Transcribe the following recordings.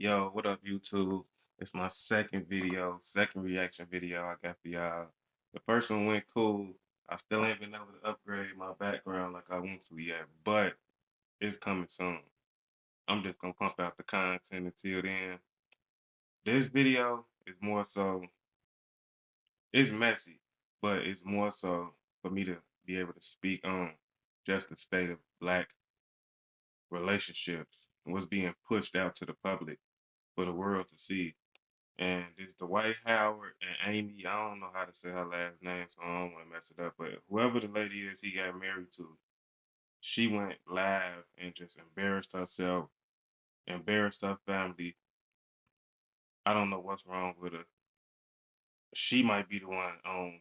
Yo, what up, YouTube? It's my second reaction video I got for y'all. The first one went cool. I still ain't been able to upgrade my background like I want to yet, but it's coming soon. I'm just gonna pump out the content until then. This video is more so, it's messy, but it's more so for me to be able to speak on just the state of black relationships and what's being pushed out to the public for the world to see. And it's Dwight Howard and Amy. I don't know how to say her last name, so I don't want to mess it up. But whoever the lady is he got married to, she went live and just embarrassed herself, embarrassed her family. I don't know what's wrong with her. She might be the one on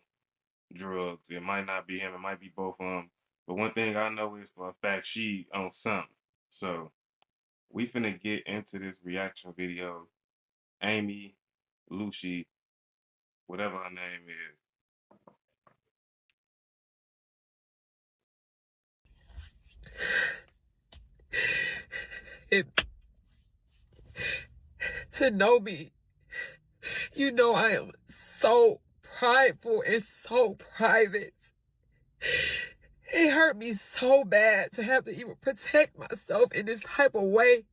drugs. It might not be him. It might be both of them. But one thing I know is for a fact she on something. So we finna get into this reaction video. Amy, Lucy, whatever her name is. To know me, you know I am so prideful and so private. It hurt me so bad to have to even protect myself in this type of way.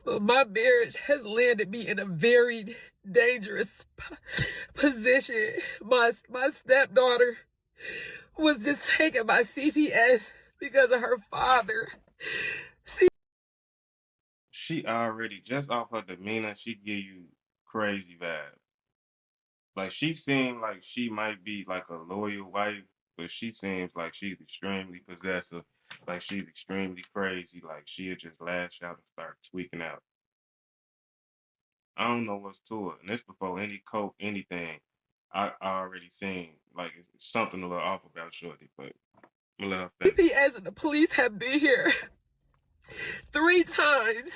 But my marriage has landed me in a very dangerous position. My stepdaughter was just taking my CPS because of her father. She already, just off her demeanor, she give you crazy vibes. Like she seemed like she might be like a loyal wife, but she seems like she's extremely possessive, like she's extremely crazy, like she'll just lash out and start tweaking out. I don't know what's to it. And this before any coke, anything. I already seen like it's something a little off about Shorty, but I'm gonna let her finish. CPS and the police have been here 3 times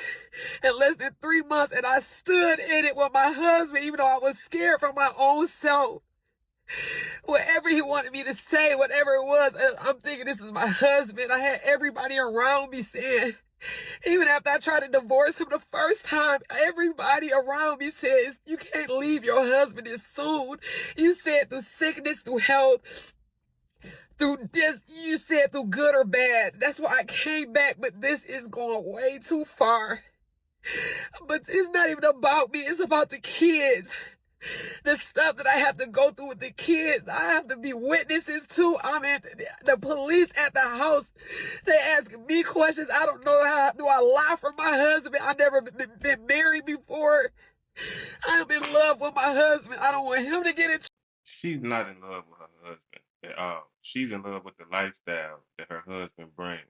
in less than 3 months, and I stood in it with my husband, even though I was scared for my own self. Whatever he wanted me to say, whatever it was, I'm thinking this is my husband. I had everybody around me saying, even after I tried to divorce him the first time, everybody around me says, you can't leave your husband this soon. You said through sickness, through health, through this, you said through good or bad. That's why I came back, but this is going way too far. But it's not even about me, it's about the kids. The stuff that I have to go through with the kids, I have to be witnesses to. I'm in the police at the house. They ask me questions. I don't know how do I lie for my husband. I've never been married before. I am in love with my husband. I don't want him to get in. She's not in love with her husband at all. She's in love with the lifestyle that her husband brings.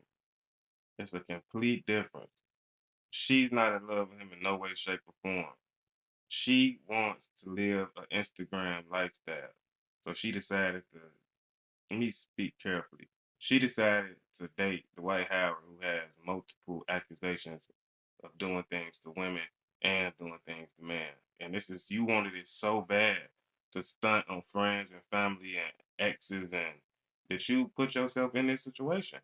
It's a complete difference. She's not in love with him in no way, shape, or form. She wants to live an Instagram lifestyle. So she decided to, let me speak carefully. She decided to date Dwight Howard, who has multiple accusations of doing things to women and doing things to men. And this is, you wanted it so bad to stunt on friends and family and exes, and that you put yourself in this situation.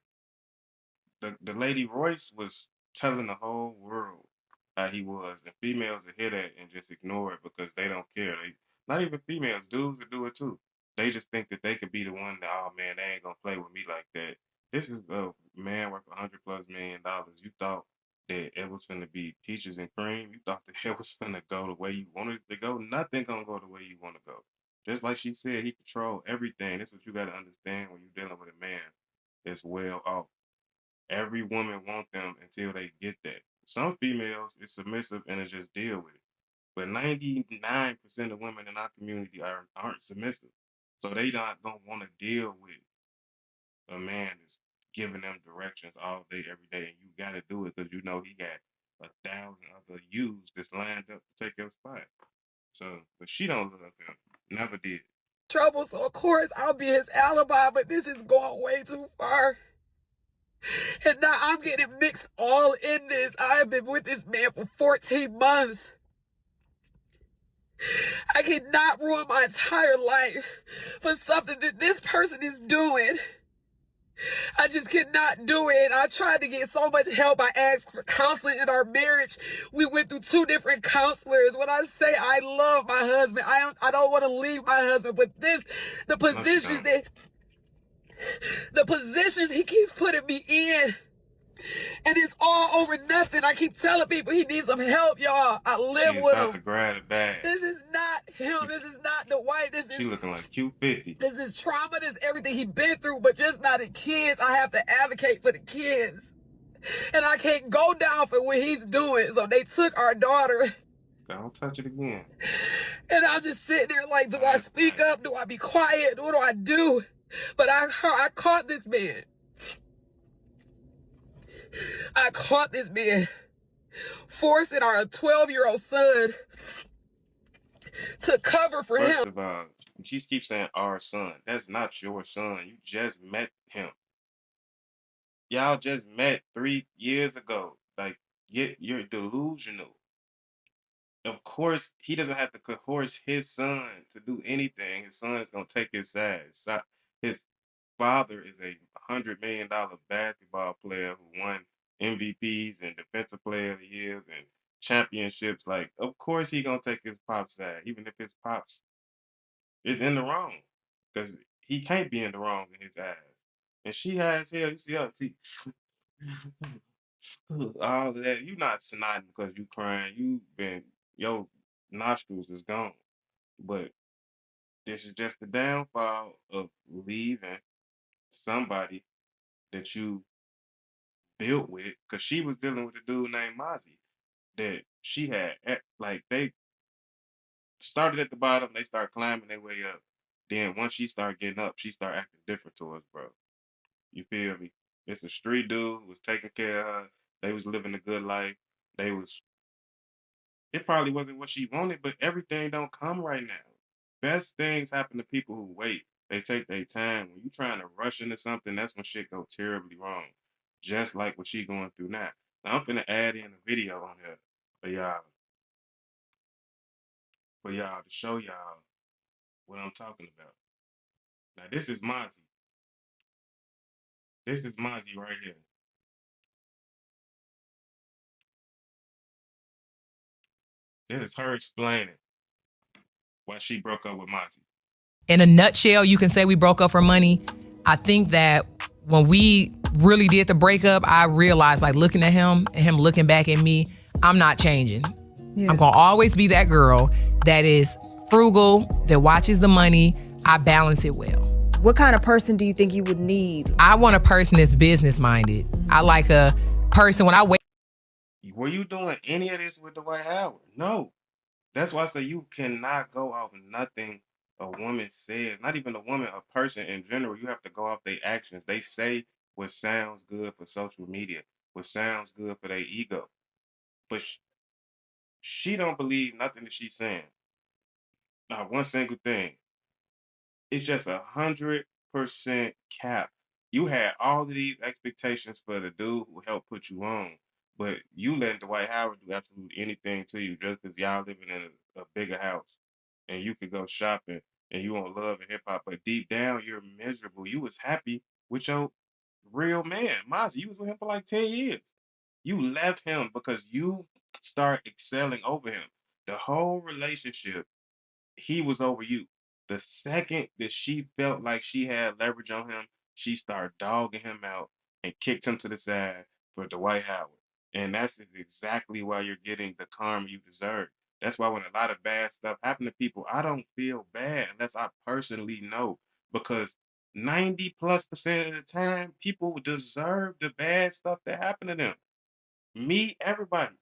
The lady Royce was telling the whole world how he was, and females will hear that and just ignore it because they don't care. They, not even females, dudes will do it too. They just think that they can be the one that, oh man, they ain't gonna play with me like that. This is a man worth $100+ million. You thought that it was gonna be peaches and cream. You thought that it was gonna go the way you wanted it to go. Nothing gonna go the way you want to go. Just like she said, he controlled everything. That's what you gotta understand when you're dealing with a man that's well off. Every woman want them until they get that. Some females is submissive and they just deal with it. But 99% of women in our community aren't submissive. So they don't want to deal with a man that's giving them directions all day, every day. And you got to do it because you know he got 1,000 other yous that's lined up to take your spot. So, but she don't love him. Never did. Trouble, so of course I'll be his alibi, but this is going way too far. And now I'm getting mixed all in this. I've been with this man for 14 months. I cannot ruin my entire life for something that this person is doing. I just could not do it. I tried to get so much help. I asked for counseling in our marriage. We went through 2 different counselors. When I say I love my husband, I don't want to leave my husband. But the No, she positions don't. that the positions he keeps putting me in, and it's all over nothing. I keep telling people he needs some help, y'all. I live She's with about to him. grab it bag. This is not him. This is not Dwight. She looking like Q50. This is trauma. This is everything he's been through, but just not the kids. I have to advocate for the kids. And I can't go down for what he's doing. So they took our daughter. Don't touch it again. And I'm just sitting there like, do I speak up? Do I be quiet? What do I do? But I caught this man. I caught this man forcing our 12-year-old son to cover for him. First of all, she keeps saying our son. That's not your son. You just met him. Y'all just met 3 years ago. Like, you're delusional. Of course, he doesn't have to coerce his son to do anything. His son is gonna take his side. His father is a $100 million basketball player who won MVPs and Defensive Player of the Year and championships. Like, of course, he gonna take his pop's side, even if his pops is in the wrong, because he can't be in the wrong in his eyes. And she has hell. You see her, all of that. You not snotting because you crying. Your nostrils is gone. But this is just the downfall of leaving somebody that you built with, because she was dealing with a dude named Mozzie that she had, like, they started at the bottom, they start climbing their way up. Then once she started getting up, she started acting different towards bro. You feel me? It's a street dude who was taking care of her. They was living a good life. It probably wasn't what she wanted, but everything don't come right now. Best things happen to people who wait. They take their time. When you trying to rush into something, that's when shit go terribly wrong. Just like what she going through now. Now I'm finna add in a video on here for y'all to show y'all what I'm talking about. Now this is Mozzie. This is Mozzie right here. This is her explaining why she broke up with Mozzie. In a nutshell, you can say we broke up for money. I think that when we really did the breakup, I realized, like, looking at him and him looking back at me, I'm not changing. Yeah. I'm gonna always be that girl that is frugal, that watches the money. I balance it well. What kind of person do you think you would need? I want a person that's business minded. I like a person when I wake. Were you doing any of this with Dwight Howard? No. That's why I say you cannot go off nothing a woman says. Not even a woman, a person in general. You have to go off their actions. They say what sounds good for social media, what sounds good for their ego. But she don't believe nothing that she's saying. Not one single thing. It's just 100% cap. You had all of these expectations for the dude who helped put you on, but you letting Dwight Howard do absolutely anything to you just because y'all living in a bigger house and you could go shopping and you want love and hip hop, but deep down you're miserable. You was happy with your real man, Mozzie. You was with him for like 10 years. You left him because you start excelling over him. The whole relationship, he was over you. The second that she felt like she had leverage on him, she started dogging him out and kicked him to the side for Dwight Howard. And that's exactly why you're getting the karma you deserve. That's why when a lot of bad stuff happen to people, I don't feel bad unless I personally know. Because 90+% of the time, people deserve the bad stuff that happened to them. Me, everybody.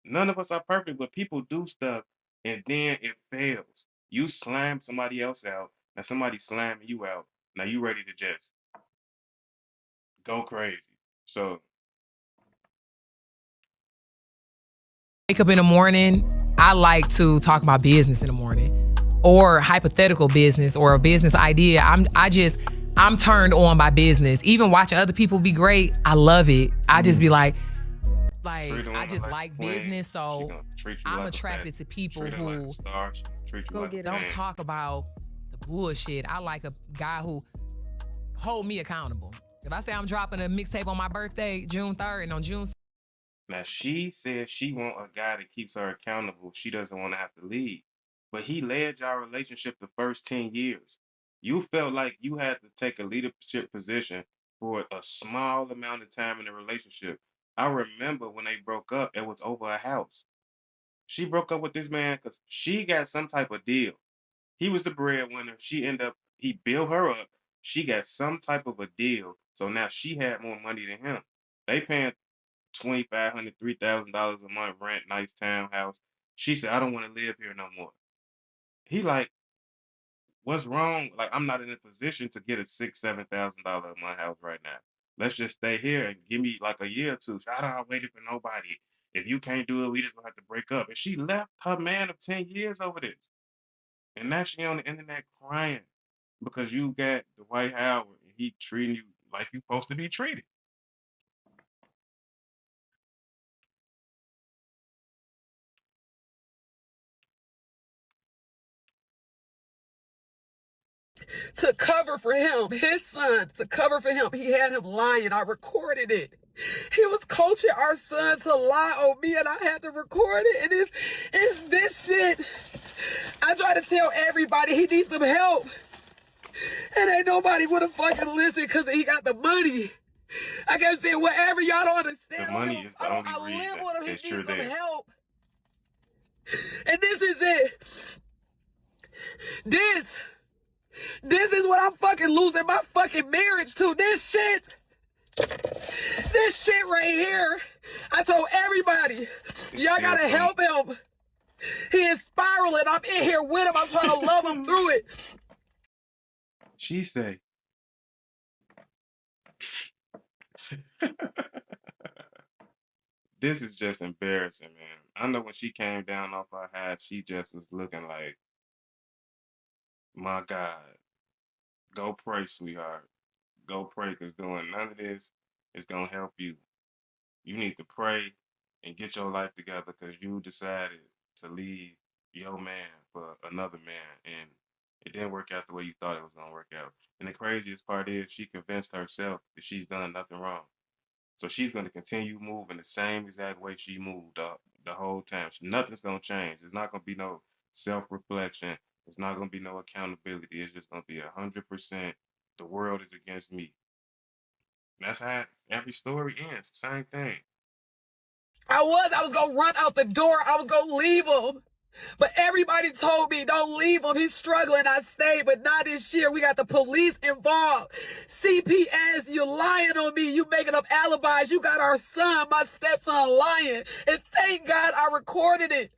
None of us are perfect, but people do stuff and then it fails. You slam somebody else out, now somebody slamming you out. Now you ready to just go crazy. So Wake up in the morning, I like to talk about business in the morning, or hypothetical business or a business idea. I'm turned on by business. Even watching other people be great, I love it. I just be like I just like business, so I'm attracted to people who don't talk about the bullshit. I like a guy who hold me accountable. If I say I'm dropping a mixtape on my birthday, June 3rd, and on June Now she says she want a guy that keeps her accountable. She doesn't want to have to lead. But he led y'all relationship the first 10 years. You felt like you had to take a leadership position for a small amount of time in the relationship. I remember when they broke up, it was over a house. She broke up with this man because she got some type of deal. He was the breadwinner. He built her up. She got some type of a deal. So now she had more money than him. They paying $2,500, $3,000 a month rent, nice townhouse. She said, I don't want to live here no more. He like, what's wrong? Like, I'm not in a position to get a $6,000, $7,000 a month house right now. Let's just stay here and give me like a year or two. So I don't waiting for nobody. If you can't do it, we just gonna have to break up. And she left her man of 10 years over this. And now she on the internet crying because you got Dwight Howard and he treating you like you supposed to be treated. To cover for him, his son, to cover for him, he had him lying. I recorded it. He was coaching our son to lie on me, and I had to record it. And it's this shit. I try to tell everybody he needs some help, and ain't nobody wanna fucking listen because he got the money. I kept saying, whatever y'all don't understand. The money is the only reason live with him. He that needs you're some there. help. And this is it. This is what I'm fucking losing my fucking marriage to. This shit right here. I told everybody, y'all gotta help him. He is spiraling. I'm in here with him. I'm trying to love him through it. She say, this is just embarrassing, man. I know when she came down off her high, she just was looking like, my God, go pray, sweetheart. Go pray, because doing none of this is going to help you. You need to pray and get your life together because you decided to leave your man for another man, and it didn't work out the way you thought it was going to work out. And the craziest part is she convinced herself that she's done nothing wrong. So she's going to continue moving the same exact way she moved the whole time. Nothing's going to change. There's not going to be no self-reflection. It's not going to be no accountability. It's just going to be 100% the world is against me. And that's how every story ends. Same thing. I was going to run out the door. I was going to leave him. But everybody told me, don't leave him. He's struggling. I stayed, but not this year. We got the police involved. CPS, you lying on me. You making up alibis. You got our son, my stepson, lying. And thank God I recorded it.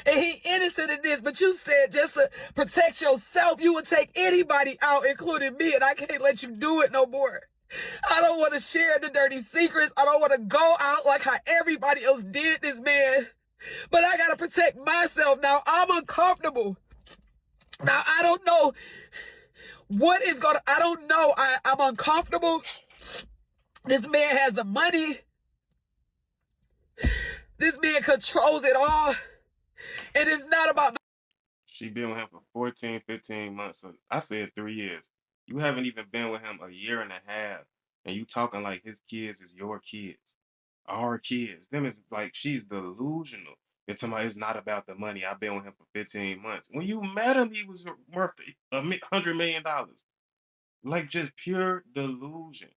And he innocent in this, but you said just to protect yourself, you would take anybody out, including me, and I can't let you do it no more. I don't want to share the dirty secrets. I don't want to go out like how everybody else did this, man. But I gotta protect myself now. I'm uncomfortable. Now, I don't know what is gonna, I don't know. I'm uncomfortable. This man has the money. This man controls it all. And it's not about. She been with him for 14, 15 months. So I said 3 years. You haven't even been with him a year and a half. And you talking like his kids is your kids. Our kids. Them is like, she's delusional. They're talking about it's not about the money. I've been with him for 15 months. When you met him, he was worth $100 million. Like, just pure delusion.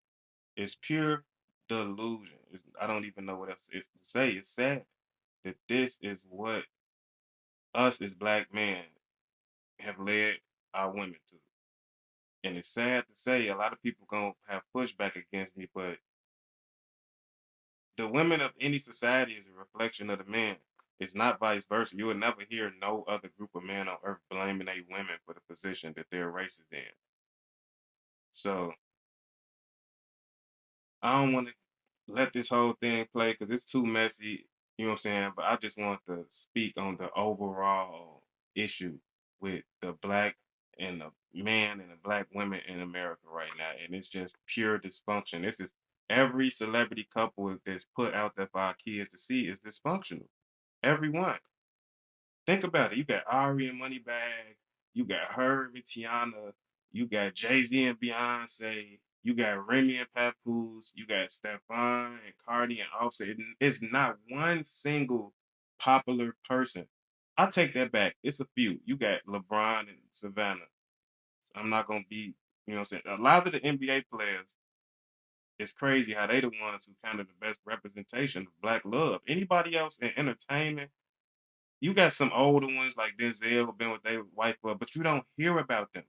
It's pure delusion. I don't even know what else is to say. It's sad that this is what us as black men have led our women to. And it's sad to say a lot of people gonna have pushback against me, but the women of any society is a reflection of the men. It's not vice versa. You will never hear no other group of men on earth blaming a women for the position that their race is in. So I don't want to let this whole thing play because it's too messy. You know what I'm saying? But I just want to speak on the overall issue with the black and the man and the black women in America right now. And it's just pure dysfunction. This is every celebrity couple that's put out there for our kids to see is dysfunctional. Everyone. Think about it. You got Ari and Moneybag. You got her and Tiana. You got Jay-Z and Beyonce. You got Remy and Papoose. You got Stefan and Cardi and Offset. It's not one single popular person. I take that back. It's a few. You got LeBron and Savannah. I'm not gonna be, you know what I'm saying? A lot of the NBA players, it's crazy how they the ones who kind of the best representation of black love. Anybody else in entertainment, you got some older ones like Denzel who been with their wife, but you don't hear about them.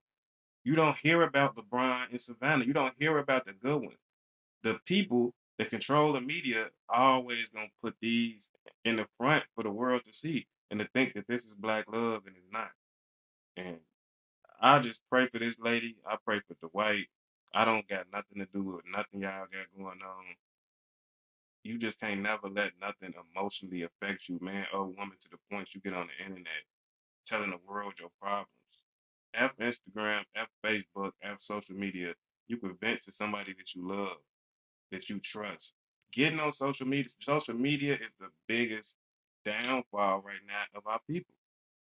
You don't hear about LeBron and Savannah. You don't hear about the good ones. The people that control the media always gonna put these in the front for the world to see and to think that this is black love and it's not. And I just pray for this lady. I pray for Dwight. I don't got nothing to do with nothing y'all got going on. You just can't never let nothing emotionally affect you, man or woman, to the point you get on the internet telling the world your problems. F Instagram, F Facebook, F social media. You can vent to somebody that you love, that you trust. Getting on social media is the biggest downfall right now of our people.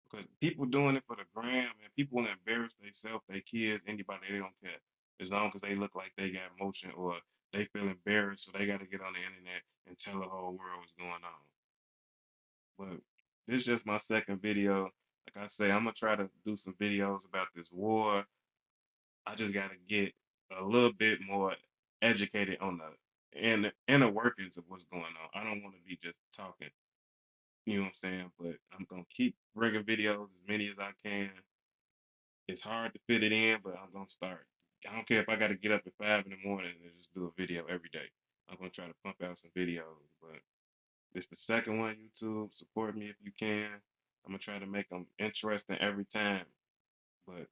Because people doing it for the gram and people want to embarrass themselves, their kids, anybody, they don't care. As long as they look like they got motion or they feel embarrassed, so they got to get on the internet and tell the whole world what's going on. But this is just my second video. Like I say, I'm gonna try to do some videos about this war. I just gotta get a little bit more educated on the inner workings of what's going on. I don't want to be just talking, you know what I'm saying? But I'm gonna keep bringing videos as many as I can. It's hard to fit it in, but I'm gonna start. I don't care if I gotta get up at 5 in the morning and just do a video every day. I'm gonna try to pump out some videos, but it's the second one, YouTube. Support me if you can. I'm gonna try to make them interesting every time. But